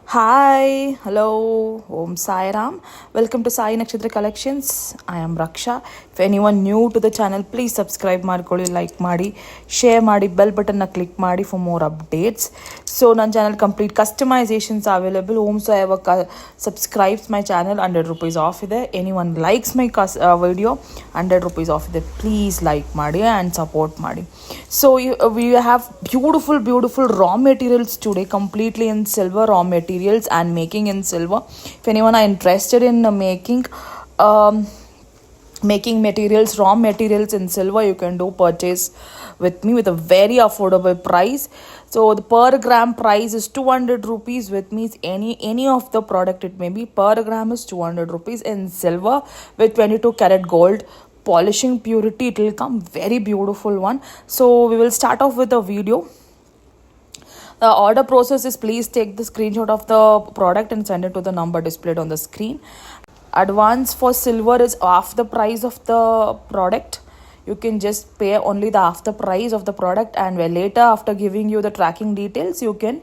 Hi, hello, Om Sai Ram. Welcome to Sai Nakshatra Collections. I am Raksha. If anyone new to the channel, please subscribe ಮಾಡ್ಕೊಳ್ಳಿ, like ಮಾಡಿ, share ಮಾಡಿ, bell ಬಟನ್ನ click ಮಾಡಿ for more updates. So ನನ್ನ channel complete customisations available. ಓಮ್ so ಯಾವಾಗ subscribes my channel ₹100 off ಇದೆ. Anyone likes my video ₹100 off ಇದೆ. ಪ್ಲೀಸ್ ಲೈಕ್ ಮಾಡಿ ಆ್ಯಂಡ್ ಸಪೋರ್ಟ್ ಮಾಡಿ. So we have beautiful raw materials today, completely in silver raw materials and making in silver. If anyone are interested in making materials, raw materials in silver, you can do purchase with me with a very affordable price. So the per gram price is ₹200 with me. Any of the product it may be, per gram is ₹200 in silver with 22 karat gold polishing purity. It will come very beautiful one. So we will start off with a video. The order process is, please take the screenshot of the product and send it to the number displayed on the screen. Advance for silver is half the price of the product. You can just pay only the half the price of the product, and later after giving you the tracking details you can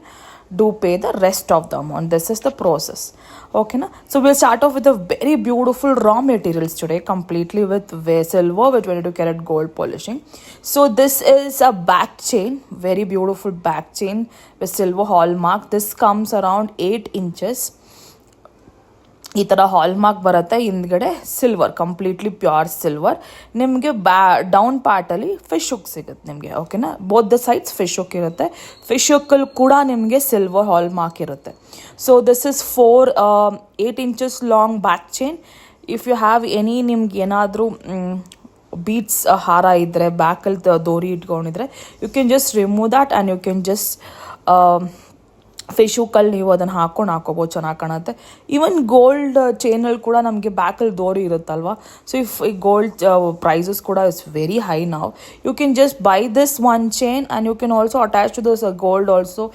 do pay the rest of the amount. This is the process. Okay na? So we'll start off with the very beautiful raw materials today, completely with silver with 22 karat gold polishing. So this is a back chain, very beautiful back chain with silver hallmark. This comes around 8 inches. ಈ ಥರ hallmark ಬರುತ್ತೆ. ಹಿಂದ್ಗಡೆ silver, completely pure silver. ನಿಮಗೆ down ಪಾರ್ಟಲ್ಲಿ fish hook ಸಿಗುತ್ತೆ ನಿಮಗೆ. ಓಕೆನಾ, both the sides fish hook ಇರುತ್ತೆ. ಫಿಶ್ ಹುಕ್ಕಲ್ಲಿ ಕೂಡ ನಿಮಗೆ ಸಿಲ್ವರ್ ಹಾಲ್ಮಾರ್ಕ್ ಇರುತ್ತೆ. So this is 8 inches long back chain. If you have ನಿಮ್ಗೆ ಏನಾದರೂ ಬೀಟ್ಸ್ ಹಾರ ಇದ್ದರೆ, ಬ್ಯಾಕಲ್ಲಿ ದೋರಿ ಇಟ್ಕೊಂಡಿದ್ರೆ, you can just remove that and you can just fish ಹುಕ್ಕಲ್ಲಿ ನೀವು ಅದನ್ನು ಹಾಕೋಬೋದು, ಚೆನ್ನಾಗಿ ಕಾಣುತ್ತೆ. ಈವನ್ ಗೋಲ್ಡ್ ಚೈನಲ್ಲಿ ಕೂಡ ನಮಗೆ ಬ್ಯಾಕಲ್ಲಿ ದೋರಿ ಇರುತ್ತಲ್ವ. ಸೊ ಇಫ್ ಈ ಗೋಲ್ಡ್ ಪ್ರೈಸಸ್ ಕೂಡ ಇಸ್ ವೆರಿ ಹೈ ನಾವು. You can just buy this one chain and you can also attach to this gold also.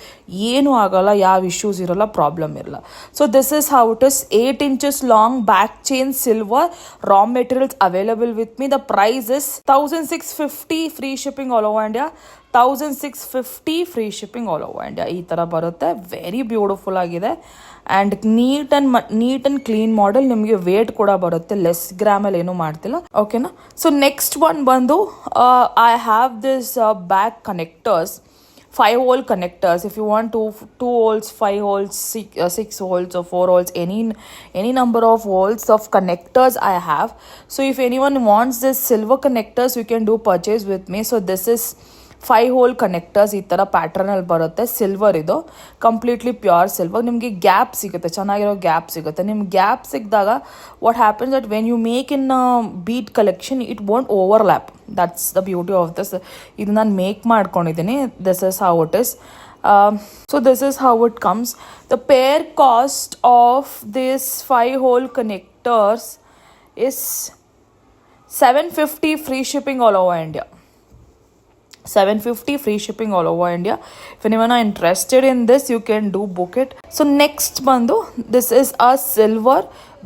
ಏನೂ ಆಗಲ್ಲ, ಯಾವ ಇಶ್ಯೂಸ್ ಇರೋಲ್ಲ, ಪ್ರಾಬ್ಲಮ್ ಇರಲ್ಲ. So this is how it is. 8 inches long back chain silver raw materials available with me. The price is 1650, free shipping all over India. 1650 free shipping all over India. ಈ ಥರ ಬರುತ್ತೆ. Very beautiful ಆಗಿದೆ and neat and clean model. ನಿಮಗೆ weight ಕೂಡ ಬರುತ್ತೆ, less ಗ್ರಾಮಲ್ಲಿ ಏನೂ ಮಾಡ್ತಿಲ್ಲ. ಓಕೆನಾ. ಸೊ ನೆಕ್ಸ್ಟ್ ಒನ್ ಬಂದು I have this back connectors, 5 hole connectors. If you want 2 holes, 5 holes, 6 holes or 4 holes, any number of holes of connectors I have. So if anyone wants this silver connectors, you can do purchase with me. So this is 5 hole connectors. ಈ ಥರ ಪ್ಯಾಟ್ರನಲ್ಲಿ ಬರುತ್ತೆ. Silver ಇದು, completely pure silver. ನಿಮಗೆ gap ಸಿಗುತ್ತೆ, ಚೆನ್ನಾಗಿರೋ gap ಸಿಗುತ್ತೆ. ನಿಮ್ಗೆ gap ಸಿಕ್ಕಿದಾಗ what happens that when you make in bead collection it won't overlap. That's the beauty of this. ಇದು ನಾನು ಮೇಕ್ ಮಾಡ್ಕೊಂಡಿದ್ದೀನಿ. This is how it is. So this is how it comes. The pair cost of this 5 hole connectors is 750, free shipping all over India. 750 free shipping all over India. If anyone are interested in this, you can do book it. So next bandu, this is a silver,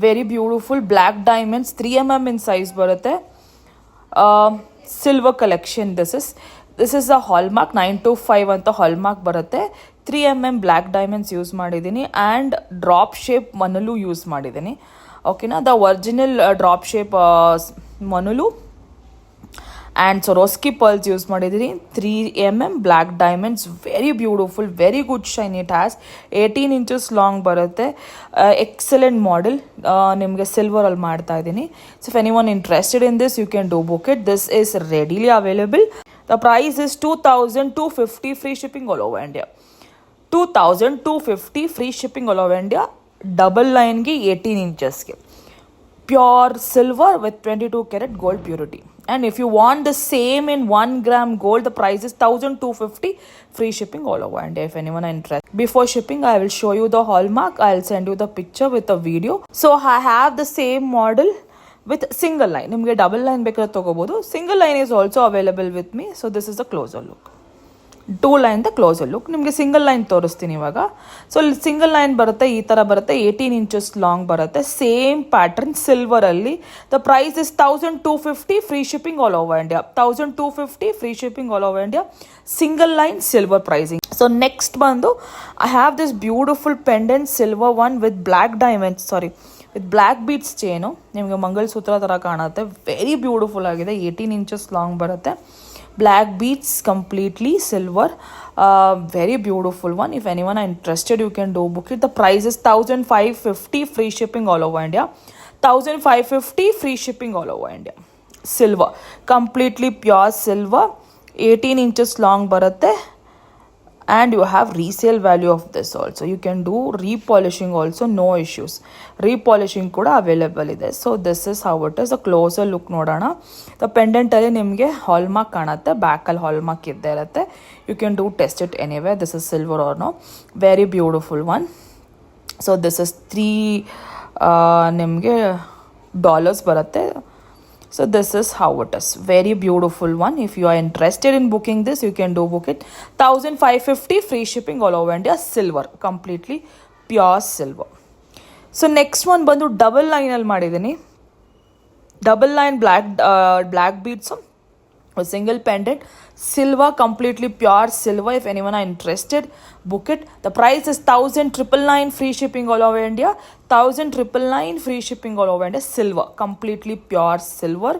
very beautiful black diamonds, 3 mm in size barutte. Silver collection. This is a hallmark 925 anta hallmark barutte. 3 mm black diamonds use ಮಾಡಿದ್ದೀನಿ and drop shape ಮನಲು use ಮಾಡಿದ್ದೀನಿ. ಓಕೆನಾ, the original drop shape ಮನಲು and Swarovski pearls use ಮಾಡಿದ್ದೀನಿ. 3 mm black diamonds, very beautiful, very good shine. It has 18 inches long ಬರುತ್ತೆ. Excellent model. ನಿಮಗೆ ಸಿಲ್ವರಲ್ಲಿ ಮಾಡ್ತಾ ಇದ್ದೀನಿ. So if any one interested in this, you can do book it. This is readily available. The price is 2250, free shipping all over India. 2250 free shipping all over India. Double ಲೈನ್ಗೆ 18 inchesಗೆ pure silver with 22 karat gold purity. And if you want the same in 1 gram gold, the price is 1250, free shipping all over India. If anyone are interested, before shipping I will show you the hallmark. I'll send you the picture with the video. So I have the same model with single line. Nimge double line ಬೇಕಾದ್ರೆ ತಗೋಬಹುದು. Single line is also available with me. So this is the closer look. Two line the closer look. ನಿಮಗೆ single line ತೋರಿಸ್ತೀನಿ ಇವಾಗ. So single line ಬರುತ್ತೆ, ಈ ಥರ ಬರುತ್ತೆ, 18 inches long ಬರುತ್ತೆ, ಸೇಮ್ ಪ್ಯಾಟರ್ನ್ ಸಿಲ್ವರಲ್ಲಿ. The price is 1250, free shipping all over India. 1250 free shipping all over India, single line silver pricing. So next ಬಂದು I have this beautiful pendant silver one with black diamonds, with black beads chain. ನಿಮಗೆ ಮಂಗಲಸೂತ್ರ ಥರ ಕಾಣುತ್ತೆ, very beautiful ಆಗಿದೆ, 18 inches long ಬರುತ್ತೆ, black beads, completely silver, very beautiful one. If anyone are interested, you can do book it. The price is 1550, free shipping all over India. 1550 free shipping all over India. Silver, completely pure silver, 18 inches long baratte, and you have resale value of this also. You can do repolishing also, no issues. Repolishing kuda available ide. So this is how it is. A closer look nodana. The pendant alli nimge hallmark kanutte, back al hallmark idde irutte. You can do test it anywhere, this is silver or no. Very beautiful one. So this is nimge dollars baratte. So this is how it is. Very beautiful one. If you are interested in booking this, you can do book it. 1550 free shipping all over India. Silver, completely pure silver. So next one bandu double line al madidini. Double line black beads, a single pendant, silver, completely pure silver. If anyone are interested, book it. The price is 1999 free shipping all over India. 1999 free shipping all over India. Silver, completely pure silver.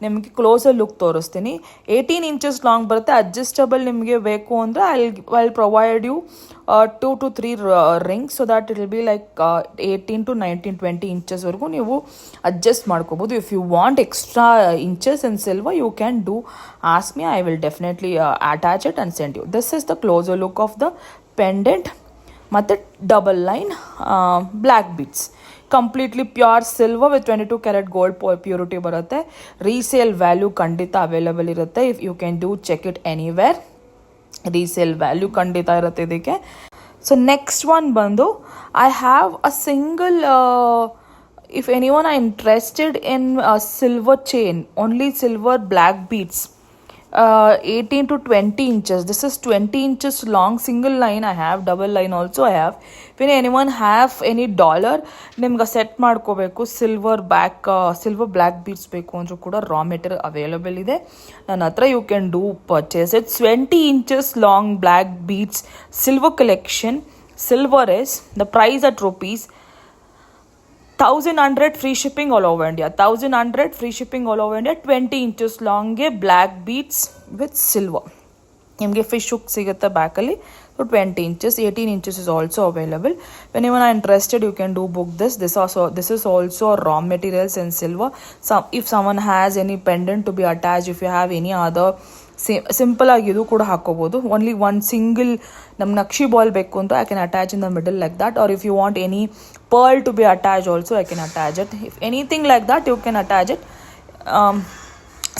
ನಿಮಗೆ closer look ತೋರಿಸ್ತೀನಿ. 18 inches long ಬರುತ್ತೆ, adjustable ನಿಮಗೆ ಬೇಕು ಅಂದರೆ I provide you 2 to 3 rings, so that it will be like 18 to 19, 20 ಇಂಚಸ್ವರೆಗೂ ನೀವು adjust ಮಾಡ್ಕೋಬೋದು. If you want extra inches in silver, you can do ask me, I will definitely attach it and send you. This is the closer look of the pendant ಮತ್ತು double line black beads. Completely pure silver with 22 carat gold purity ಬರುತ್ತೆ. Resale value ಖಂಡಿತ available ಇರುತ್ತೆ. If you can do check it anywhere, resale value ಖಂಡಿತ ಇರುತ್ತೆ ಇದಕ್ಕೆ. So next one ಬಂದು I have a single, if any one are interested in silver chain, only silver black beads, 18 to 20 inches. This is 20 inches long, single line I have, double line also I have. If anyone have any dollar, ನಿಮ್ಗೆ set ಮಾಡ್ಕೋಬೇಕು, silver black beads ಬೇಕು ಅಂದರೂ ಕೂಡ raw material available ಇದೆ ನನ್ನ ಹತ್ರ. You can do purchase it. 20 inches long black beads silver collection. Silver is the price at rupees 1100 free shipping all over India. 1100 free shipping all over India. 20 inches long black beads with silver. ನಿಮಗೆ fish hook ಸಿಗುತ್ತೆ ಬ್ಯಾಕಲ್ಲಿ. So 20 inches, 18 inches is also available. If anyone are interested, you can do book this. This is also raw materials in silver. If someone has any pendant to be attached, if you have any other simple ಆಗಿ ಇದು ಕೂಡ ಹಾಕೋಬೋದು. Only one single ನಮ್ಮ Naqvi ball ಬೇಕು ಅಂತ I can attach in the middle like that. Or if you want any pearl to be attach also, I can attach it. If anything like that you can attach it.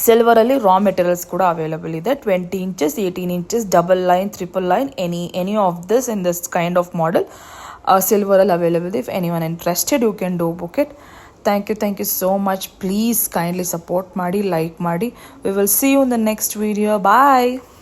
ಸಿಲ್ವರಲ್ಲಿ raw materials ಕೂಡ available ಇದೆ. 20 inches, 18 inches, double line, triple line, any of this in this kind of model ಸಿಲ್ವರಲ್ಲಿ available ಇದೆ. If any one interested, you can do book it. Thank you so much. Please kindly support ಮಾಡಿ, like ಮಾಡಿ. We will see you in the next video. Bye.